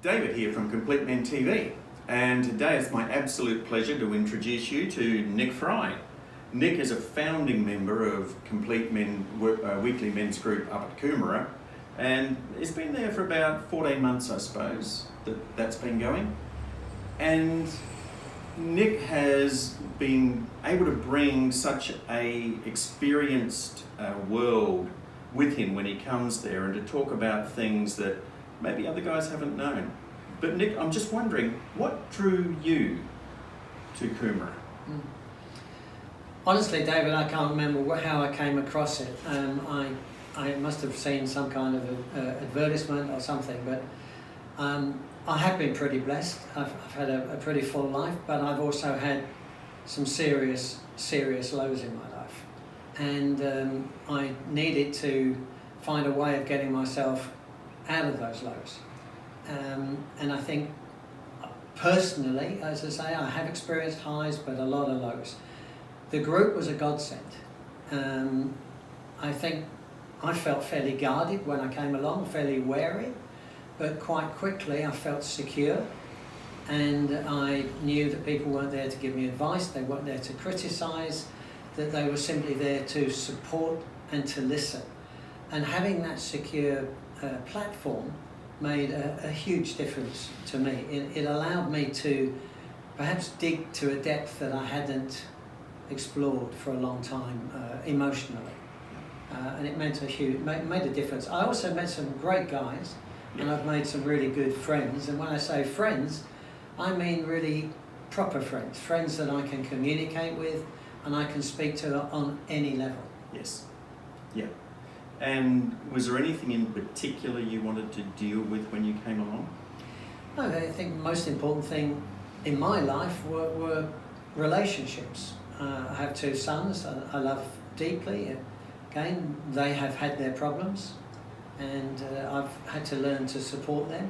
David here from Complete Men TV, and today it's my absolute pleasure to introduce you to Nick Fry. Nick is a founding member of Complete Men Weekly Men's Group up at Coomera, and it's been there for about 14 months, I suppose, that's been going. And Nick has been able to bring such a experienced world with him when he comes there, and to talk about things that maybe other guys haven't known. But Nick, I'm just wondering, what drew you to Coomera? Honestly, David, I can't remember how I came across it. I must have seen some kind of advertisement or something, but I have been pretty blessed. I've had a pretty full life, but I've also had some serious lows in my life. And I needed to find a way of getting myself out of those lows. And I think personally, as I say, I have experienced highs, but a lot of lows. The group was a godsend. I think I felt fairly guarded when I came along, fairly wary, but quite quickly I felt secure, and I knew that people weren't there to give me advice, they weren't there to criticise, that they were simply there to support and to listen. And having that secure platform made a huge difference to me. It allowed me to perhaps dig to a depth that I hadn't explored for a long time emotionally. And it meant made a difference. I also met some great guys, and I've made some really good friends. And when I say friends, I mean really proper friends, friends that I can communicate with and I can speak to on any level. Yes. Yeah. And was there anything in particular you wanted to deal with when you came along? No, I think the most important thing in my life were relationships. I have two sons I love deeply. Again, they have had their problems, and I've had to learn to support them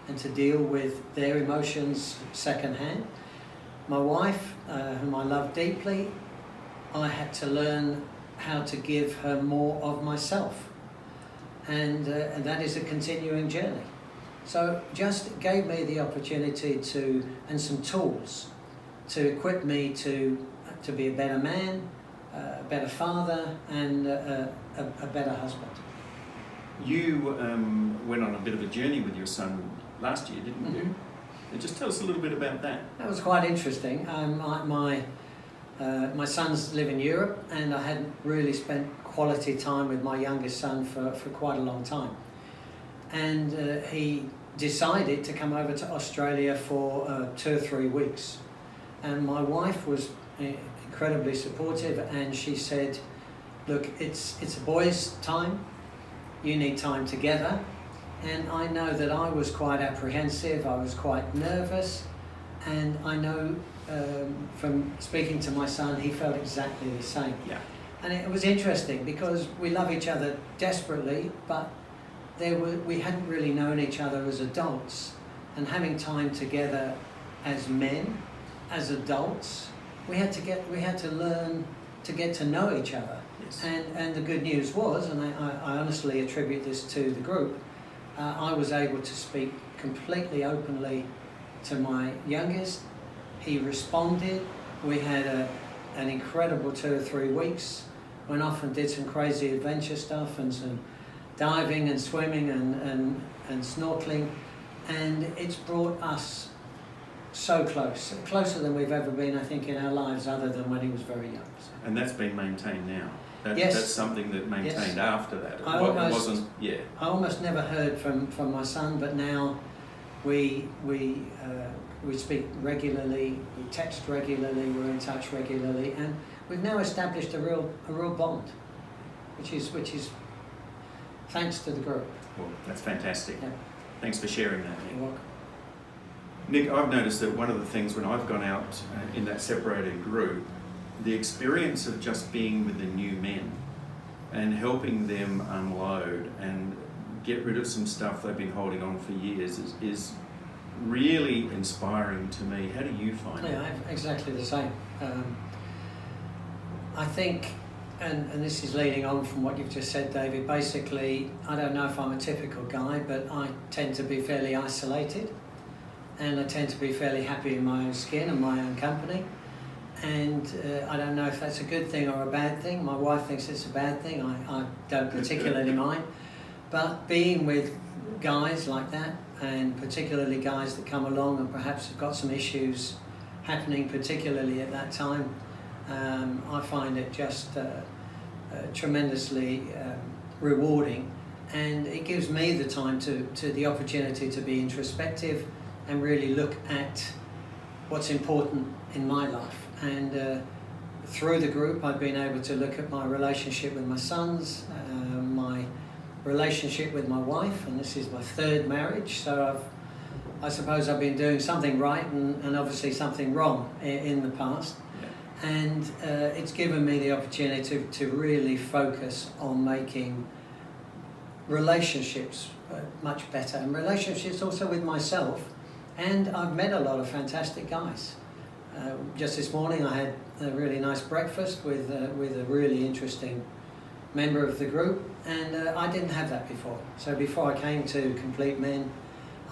and to deal with their emotions secondhand. My wife, whom I love deeply, I had to learn how to give her more of myself, and that is a continuing journey. So just gave me the opportunity and some tools to equip me to be a better man, a better father, and a better husband. You went on a bit of a journey with your son last year, didn't you? And just tell us a little bit about that. That was quite interesting. My sons live in Europe, and I hadn't really spent quality time with my youngest son for quite a long time. And he decided to come over to Australia for 2 or 3 weeks. And my wife was incredibly supportive, and she said, look, it's a boy's time, you need time together. And I know that I was quite apprehensive, I was quite nervous, and I know from speaking to my son, he felt exactly the same. Yeah. And it was interesting because we love each other desperately, but we hadn't really known each other as adults, and having time together as men, as adults, we had to learn to get to know each other. Yes. And the good news was, and I honestly attribute this to the group, I was able to speak completely openly to my youngest. He responded. We had an incredible 2 or 3 weeks. Went off and did some crazy adventure stuff, and some diving and swimming and snorkeling, and it's brought us so close, closer than we've ever been, I think, in our lives, other than when he was very young. So. And that's been maintained now. Yes. That's something that maintained after that. I almost never heard from my son, but now we speak regularly, we text regularly, we're in touch regularly, and we've now established a real bond, which is thanks to the group. Well, that's fantastic. Yeah. Thanks for sharing that, Nick. You're welcome. Nick, I've noticed that one of the things when I've gone out in that separated group, the experience of just being with the new men and helping them unload and get rid of some stuff they've been holding on for years is really inspiring to me. How do you find it? Yeah, exactly the same. I think and this is leading on from what you've just said, David. Basically, I don't know if I'm a typical guy, but I tend to be fairly isolated, and I tend to be fairly happy in my own skin and my own company. And I don't know if that's a good thing or a bad thing. My wife thinks it's a bad thing. I don't particularly mind. But being with guys like that, and particularly guys that come along and perhaps have got some issues happening, particularly at that time, I find it just tremendously rewarding, and it gives me the time to the opportunity to be introspective and really look at what's important in my life. And through the group, I've been able to look at my relationship with my sons, my relationship with my wife, and this is my third marriage, so I suppose I've been doing something right and obviously something wrong in the past. Yeah. And it's given me the opportunity to really focus on making relationships much better, and relationships also with myself. And I've met a lot of fantastic guys. Just this morning I had a really nice breakfast with a really interesting member of the group, and I didn't have that before. So before I came to Complete Men,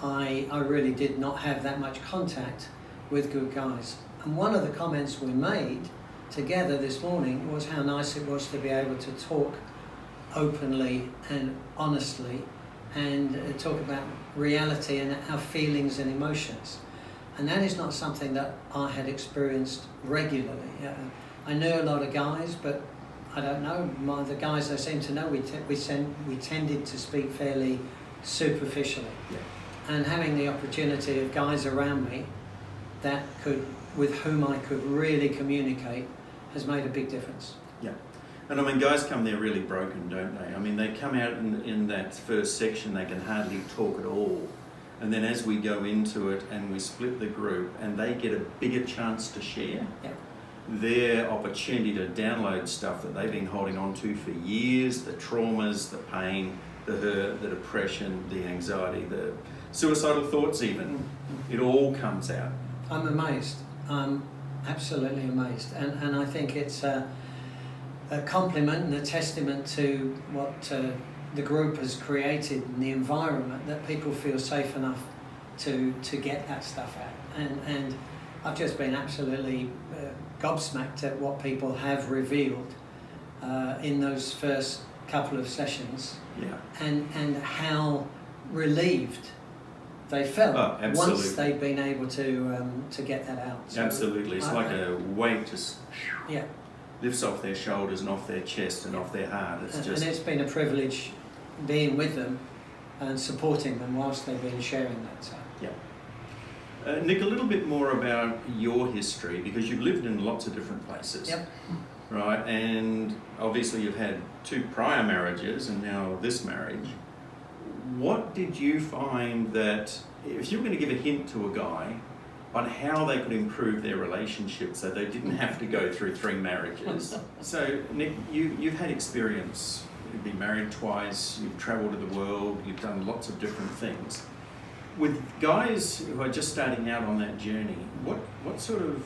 I really did not have that much contact with good guys. And one of the comments we made together this morning was how nice it was to be able to talk openly and honestly, and talk about reality and our feelings and emotions. And that is not something that I had experienced regularly. I knew a lot of guys, but I don't know, the guys I seem to know, we tended to speak fairly superficially. Yeah. And having the opportunity of guys around me with whom I could really communicate has made a big difference. Yeah. And I mean, guys come there really broken, don't they? I mean, they come out in that first section, they can hardly talk at all. And then as we go into it and we split the group and they get a bigger chance to share, yep, their opportunity to download stuff that they've been holding on to for years, the traumas, the pain, the hurt, the depression, the anxiety, the suicidal thoughts even, it all comes out. I'm amazed. I'm absolutely amazed. And I think it's a compliment and a testament to what the group has created in the environment, that people feel safe enough to get that stuff out. And I've just been absolutely gobsmacked at what people have revealed in those first couple of sessions. Yeah. And how relieved they felt once they've been able to get that out. So absolutely, it's like a weight just lifts off their shoulders and off their chest and off their heart. And it's been a privilege being with them and supporting them whilst they've been sharing that. So. Yeah. Nick, a little bit more about your history, because you've lived in lots of different places. Yep. Right, and obviously you've had 2 prior marriages and now this marriage. What did you find that, if you were going to give a hint to a guy on how they could improve their relationship so they didn't have to go through 3 marriages? So, Nick, you've had experience. You've been married twice, you've travelled to the world, you've done lots of different things. With guys who are just starting out on that journey, what sort of,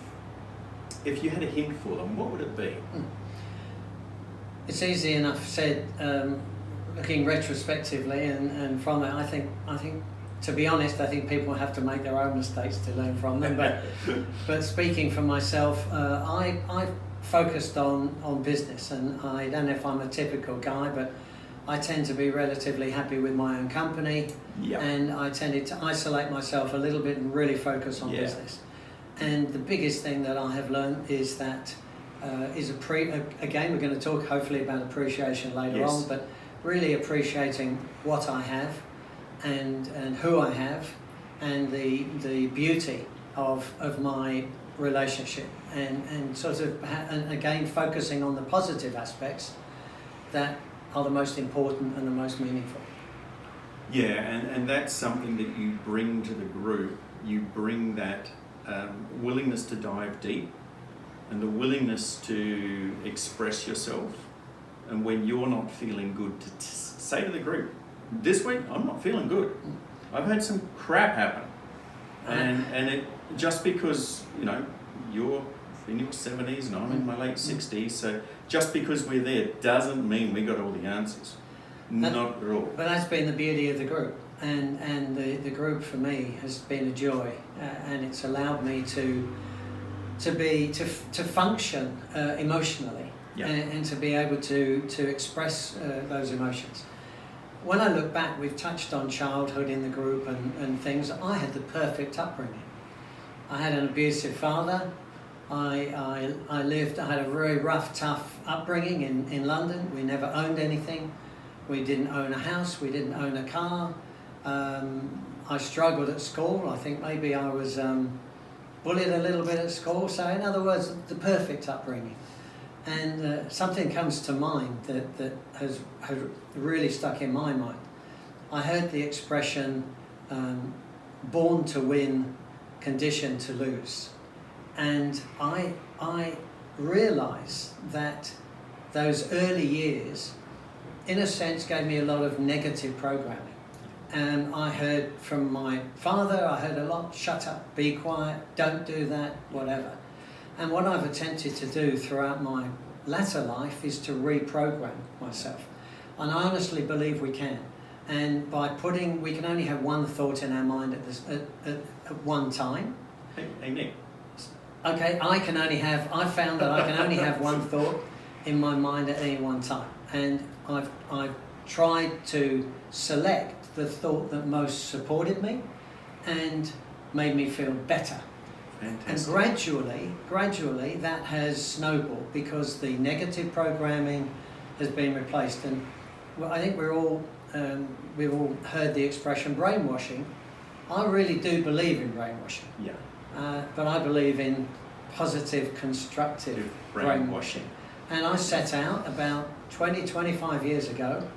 if you had a hint for them, what would it be? It's easy enough said, looking retrospectively, and from it, I think, to be honest, I think people have to make their own mistakes to learn from them. But speaking for myself, I focused on business, and I don't know if I'm a typical guy, but I tend to be relatively happy with my own company. Yep. And I tended to isolate myself a little bit and really focus on business. And the biggest thing that I have learned is that again, we're going to talk hopefully about appreciation later on, but really appreciating what I have and who I have, and the beauty of my relationship, and sort of, and again, focusing on the positive aspects that are the most important and the most meaningful. Yeah, and that's something that you bring to the group. You bring that willingness to dive deep and the willingness to express yourself. And when you're not feeling good, to say to the group, this week I'm not feeling good. I've had some crap happen. And it just because, you're in your 70s and I'm in my late 60s, so just because we're there doesn't mean we got all the answers. Not at all. But that's been the beauty of the group, and the group for me has been a joy, and it's allowed me to function emotionally, and to be able to express those emotions. When I look back, we've touched on childhood in the group and things. I had the perfect upbringing. I had an abusive father. I had a very rough, tough upbringing in London. We never owned anything. We didn't own a house. We didn't own a car. I struggled at school. I think maybe I was bullied a little bit at school. So in other words, the perfect upbringing. And something comes to mind that has really stuck in my mind. I heard the expression, born to win, conditioned to lose. And I realised that those early years, in a sense, gave me a lot of negative programming. And I heard from my father, I heard a lot, shut up, be quiet, don't do that, whatever. And what I've attempted to do throughout my latter life is to reprogram myself. And I honestly believe we can. And we can only have one thought in our mind at one time. Hey Nick. Okay, I found that I can only have one thought in my mind at any one time. And I've tried to select the thought that most supported me and made me feel better. Fantastic. And gradually that has snowballed because the negative programming has been replaced. And I think we've all heard the expression brainwashing. I really do believe in brainwashing. Yeah. But I believe in positive, constructive brainwashing. And I set out about 20-25 years ago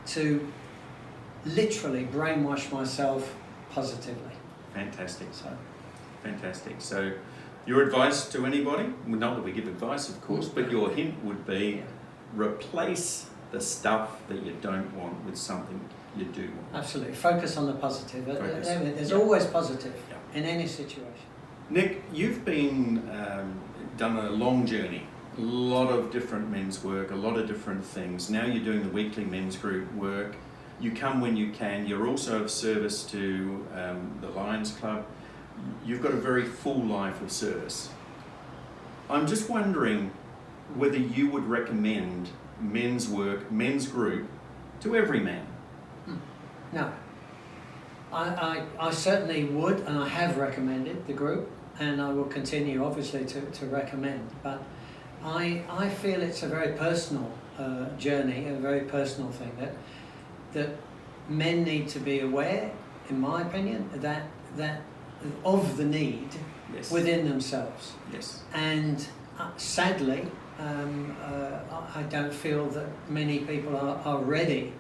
to literally brainwash myself positively. Fantastic. Fantastic. So your advice to anybody, well, not that we give advice of course, but your hint would be replace the stuff that you don't want with something you do want. Absolutely. Focus on the positive. There's always positive in any situation. Nick, you've been done a long journey, a lot of different men's work, a lot of different things. Now you're doing the weekly men's group work. You come when you can. You're also of service to the Lions Club. You've got a very full life of service. I'm just wondering whether you would recommend men's work, men's group, to every man. No. I certainly would, and I have recommended the group, and I will continue obviously to recommend, but I feel it's a very personal journey, a very personal thing, that men need to be aware, in my opinion, that of the need within themselves. Yes. And sadly, I don't feel that many people are ready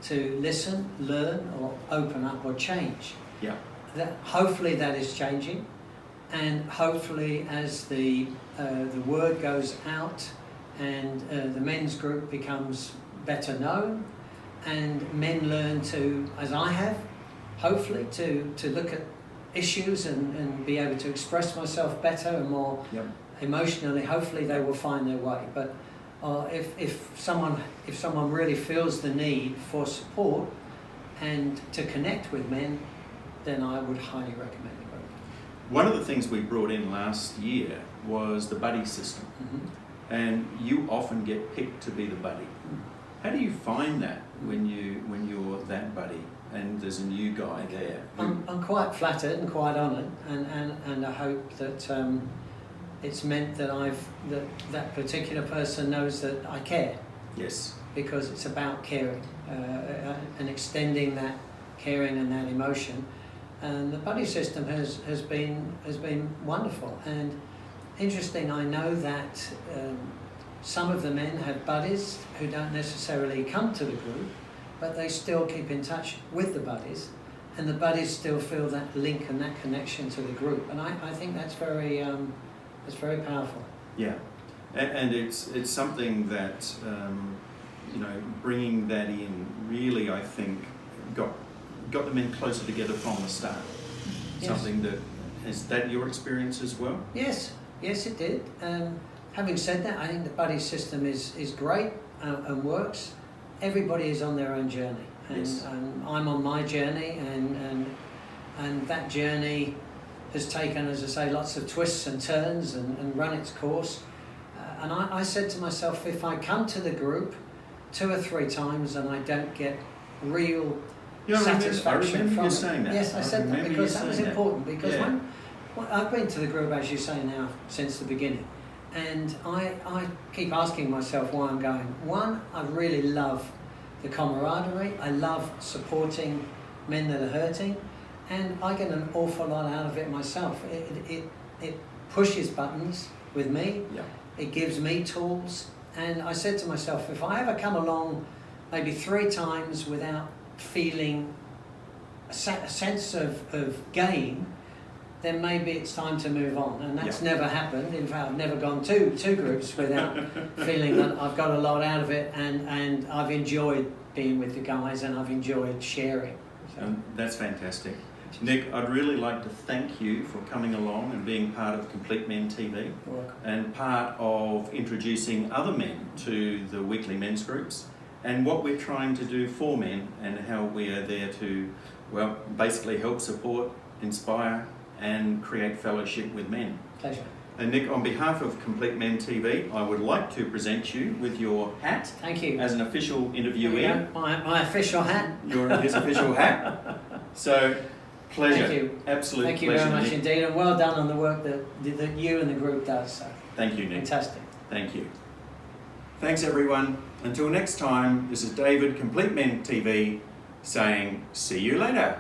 to listen, learn, or open up or change. Yeah. Hopefully that is changing, and hopefully as the word goes out and the men's group becomes better known, and men learn to, as I have, hopefully to look at issues and be able to express myself better and more emotionally, hopefully they will find their way. But if someone really feels the need for support and to connect with men, then I would highly recommend the group. One of the things we brought in last year was the buddy system. And you often get picked to be the buddy. How do you find that when you're that buddy and there's a new guy there? I'm quite flattered and quite honoured, and I hope that it's meant that that particular person knows that I care. Yes. Because it's about caring and extending that caring and that emotion. And the buddy system has been wonderful. And interesting, I know that some of the men have buddies who don't necessarily come to the group, but they still keep in touch with the buddies, and the buddies still feel that link and that connection to the group. And I think that's very powerful. Yeah, and it's something that bringing that in really, I think, got the men closer together from the start. Yes. Something that is that your experience as well? Yes, Yes, it did. Having said that, I think the buddy system is great and works. Everybody is on their own journey, and I'm on my journey, and that journey has taken, as I say, lots of twists and turns and run its course. And I said to myself, if I come to the group 2 or 3 times and I don't get real satisfaction from it. Saying that. Yes, I said that because that was important. Because yeah. when I've been to the group, as you say now, since the beginning, and I keep asking myself why I'm going. One, I really love the camaraderie. I love supporting men that are hurting, and I get an awful lot out of it myself. It pushes buttons with me. Yeah. It gives me tools, and I said to myself, if I ever come along maybe 3 times without feeling a sense of gain, then maybe it's time to move on. And that's never happened. In fact, I've never gone two groups without feeling that I've got a lot out of it, and I've enjoyed being with the guys, and I've enjoyed sharing. So. That's fantastic. Nick, I'd really like to thank you for coming along and being part of Complete Men TV and part of introducing other men to the weekly men's groups and what we're trying to do for men and how we are there to, well, basically help support, inspire and create fellowship with men. Pleasure. And Nick, on behalf of Complete Men TV, I would like to present you with your hat. Thank you. As an official interviewee. My official hat. His official hat. So, pleasure. Thank you. Absolute Thank you pleasure, very much Nick. indeed, and well done on the work that you and the group does. So. Thank you, Nick. Fantastic. Thank you. Thanks, everyone. Until next time, this is David, Complete Men TV, saying see you later.